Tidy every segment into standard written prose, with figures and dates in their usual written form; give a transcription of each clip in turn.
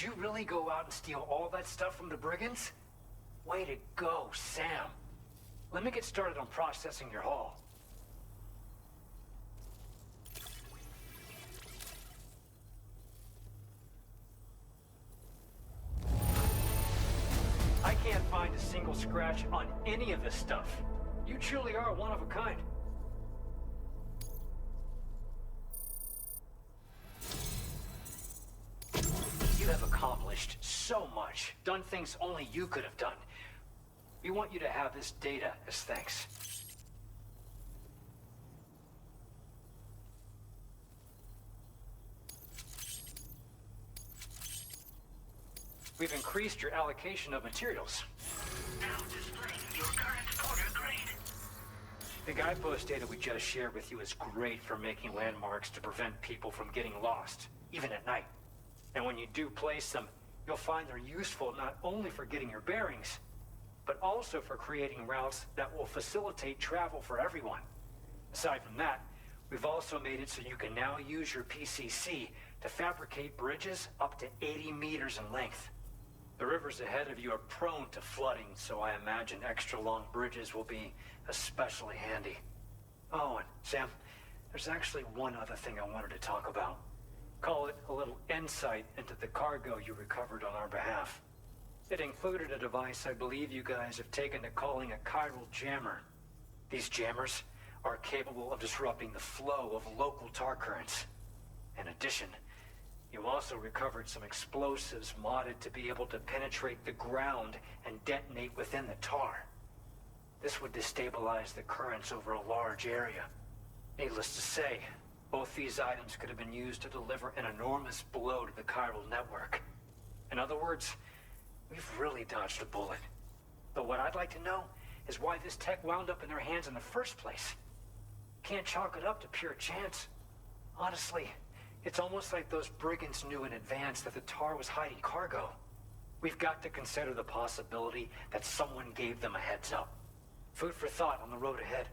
you really go out and steal all that stuff from the brigands? Way to go, Sam. Let me get started on processing your haul. I can't find a single scratch on any of this stuff. You truly are one of a kind. You have accomplished so much, done things only you could have done. We want you to have this data as thanks. We've increased your allocation of materials. Now displaying your current order grade. The guidepost data we just shared with you is great for making landmarks to prevent people from getting lost, even at night. And when you do place them, you'll find they're useful not only for getting your bearings, but also for creating routes that will facilitate travel for everyone. Aside from that, we've also made it so you can now use your PCC to fabricate bridges up to 80 meters in length. The rivers ahead of you are prone to flooding, so I imagine extra long bridges will be especially handy. Oh, and Sam, there's actually one other thing I wanted to talk about. Call it a little insight into the cargo you recovered on our behalf. It included a device I believe you guys have taken to calling a chiral jammer. These jammers are capable of disrupting the flow of local tar currents. In addition, you also recovered some explosives modded to be able to penetrate the ground and detonate within the tar. This would destabilize the currents over a large area. Needless to say, both these items could have been used to deliver an enormous blow to the chiral network. In other words, we've really dodged a bullet. But what I'd like to know is why this tech wound up in their hands in the first place. Can't chalk it up to pure chance. Honestly, it's almost like those brigands knew in advance that the tar was hiding cargo. We've got to consider the possibility that someone gave them a heads up. Food for thought on the road ahead.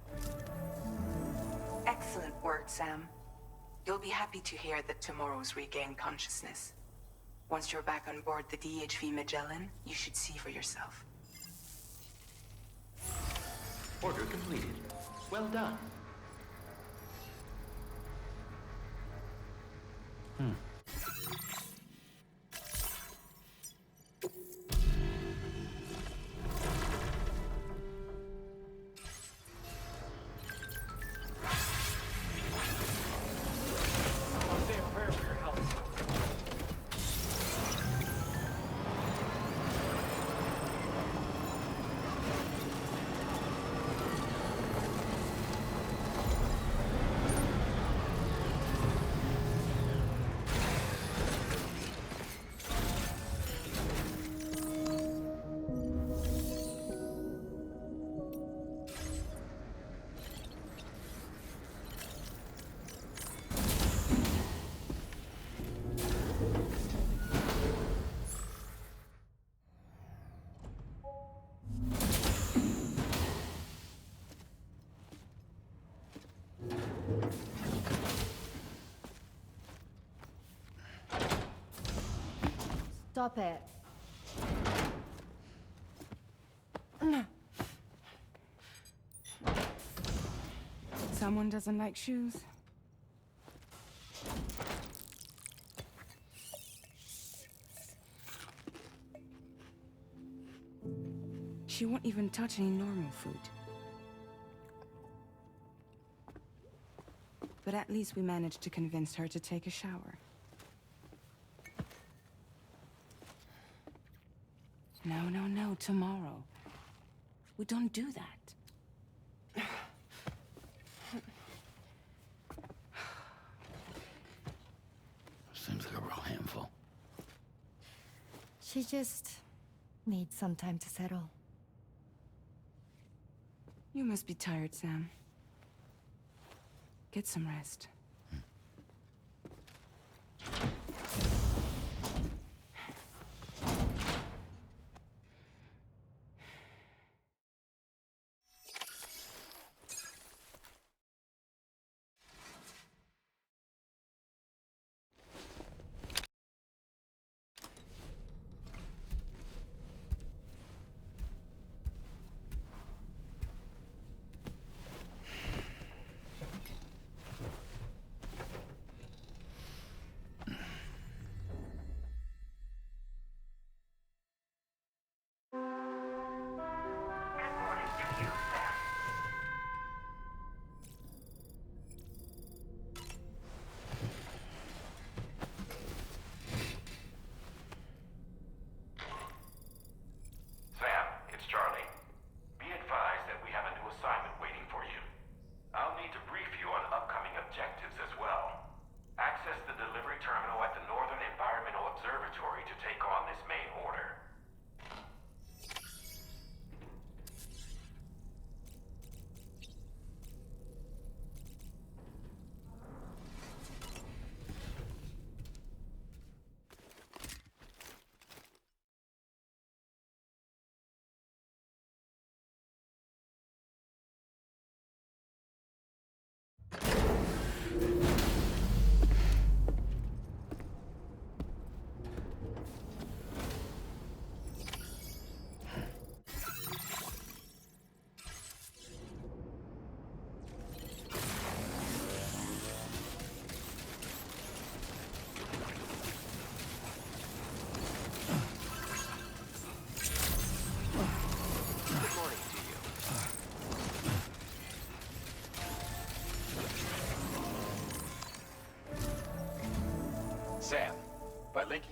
Excellent work, Sam. You'll be happy to hear that tomorrow's regained consciousness. Once you're back on board the DHV Magellan, you should see for yourself. Order completed. Well done. I'll say a prayer for your health. Stop it. Someone doesn't like shoes? She won't even touch any normal food. But at least we managed to convince her to take a shower. No, tomorrow. We don't do that. Seems like a real handful. She just needs some time to settle. You must be tired, Sam. Get some rest.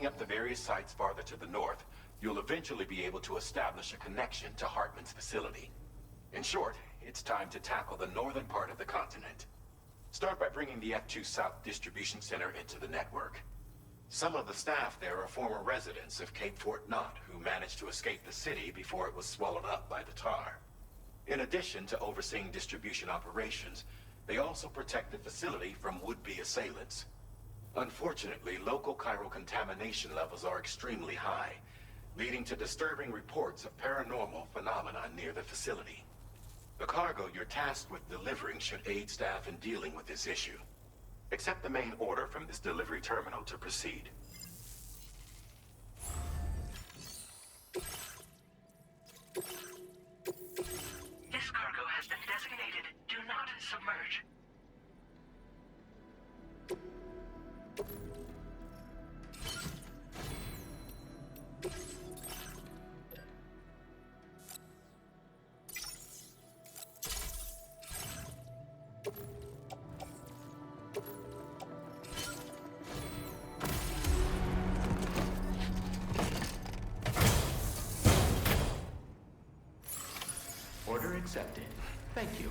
picking up the various sites farther to the north, you'll eventually be able to establish a connection to Hartman's facility. In short, it's time to tackle the northern part of the continent. Start by bringing the F2 South Distribution Center into the network. Some of the staff there are former residents of Cape Fort Knott who managed to escape the city before it was swallowed up by the tar. In addition to overseeing distribution operations, they also protect the facility from would-be assailants. Unfortunately, local chiral contamination levels are extremely high, leading to disturbing reports of paranormal phenomena near the facility. The cargo you're tasked with delivering should aid staff in dealing with this issue. Accept the main order from this delivery terminal to proceed. This cargo has been designated Do Not Submerge. Order accepted. Thank you.